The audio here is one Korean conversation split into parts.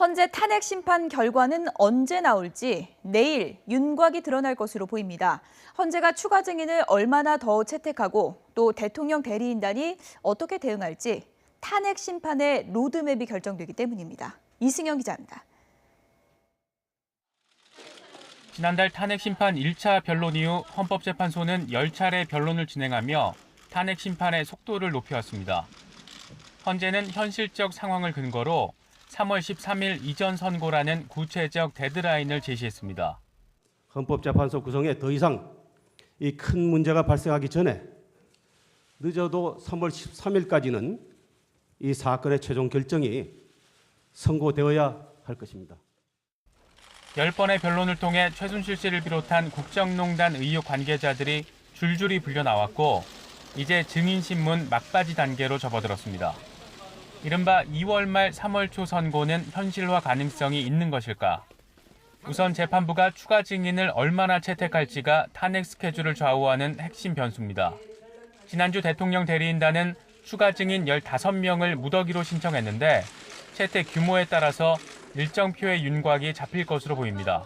헌재 탄핵 심판 결과는 언제 나올지 내일 윤곽이 드러날 것으로 보입니다. 헌재가 추가 증인을 얼마나 더 채택하고 또 대통령 대리인단이 어떻게 대응할지 탄핵 심판의 로드맵이 결정되기 때문입니다. 이승영 기자입니다. 지난달 탄핵 심판 1차 변론 이후 헌법재판소는 10차례 변론을 진행하며 탄핵 심판의 속도를 높여왔습니다. 헌재는 현실적 상황을 근거로 3월 13일 이전 선고라는 구체적 데드라인을 제시했습니다. 헌법재판소 구성에 더 이상 이 큰 문제가 발생하기 전에 늦어도 3월 13일까지는 이 사건의 최종 결정이 선고되어야 할 것입니다. 10번의 변론을 통해 최순실 씨를 비롯한 국정농단 의혹 관계자들이 줄줄이 불려 나왔고 이제 증인신문 막바지 단계로 접어들었습니다. 이른바 2월 말 3월 초 선고는 현실화 가능성이 있는 것일까? 우선 재판부가 추가 증인을 얼마나 채택할지가 탄핵 스케줄을 좌우하는 핵심 변수입니다. 지난주 대통령 대리인단은 추가 증인 15명을 무더기로 신청했는데 채택 규모에 따라서 일정 표의 윤곽이 잡힐 것으로 보입니다.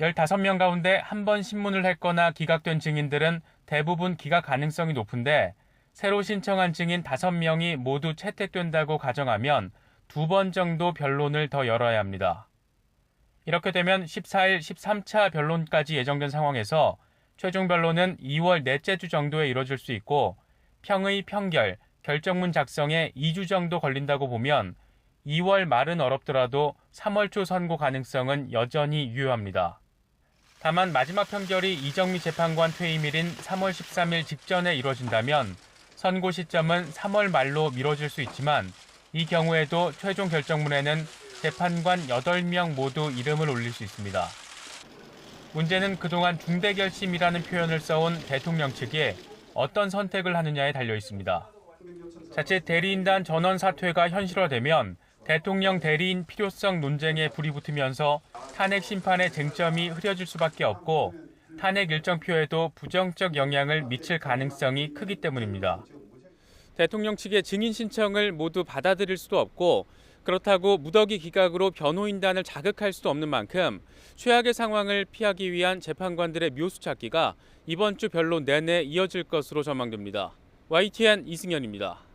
15명 가운데 한 번 신문을 했거나 기각된 증인들은 대부분 기각 가능성이 높은데 새로 신청한 증인 5명이 모두 채택된다고 가정하면 2번 정도 변론을 더 열어야 합니다. 이렇게 되면 14일 13차 변론까지 예정된 상황에서 최종 변론은 2월 넷째 주 정도에 이뤄질 수 있고 평의 평결, 결정문 작성에 2주 정도 걸린다고 보면 2월 말은 어렵더라도 3월 초 선고 가능성은 여전히 유효합니다. 다만 마지막 판결이 이정미 재판관 퇴임일인 3월 13일 직전에 이뤄진다면 선고 시점은 3월 말로 미뤄질 수 있지만 이 경우에도 최종 결정문에는 재판관 8명 모두 이름을 올릴 수 있습니다. 문제는 그동안 중대결심이라는 표현을 써온 대통령 측이 어떤 선택을 하느냐에 달려 있습니다. 자칫 대리인단 전원 사퇴가 현실화되면 대통령 대리인 필요성 논쟁에 불이 붙으면서 탄핵 심판의 쟁점이 흐려질 수밖에 없고 탄핵 일정표에도 부정적 영향을 미칠 가능성이 크기 때문입니다. 대통령 측의 증인 신청을 모두 받아들일 수도 없고 그렇다고 무더기 기각으로 변호인단을 자극할 수도 없는 만큼 최악의 상황을 피하기 위한 재판관들의 묘수 찾기가 이번 주 변론 내내 이어질 것으로 전망됩니다. YTN 이승현입니다.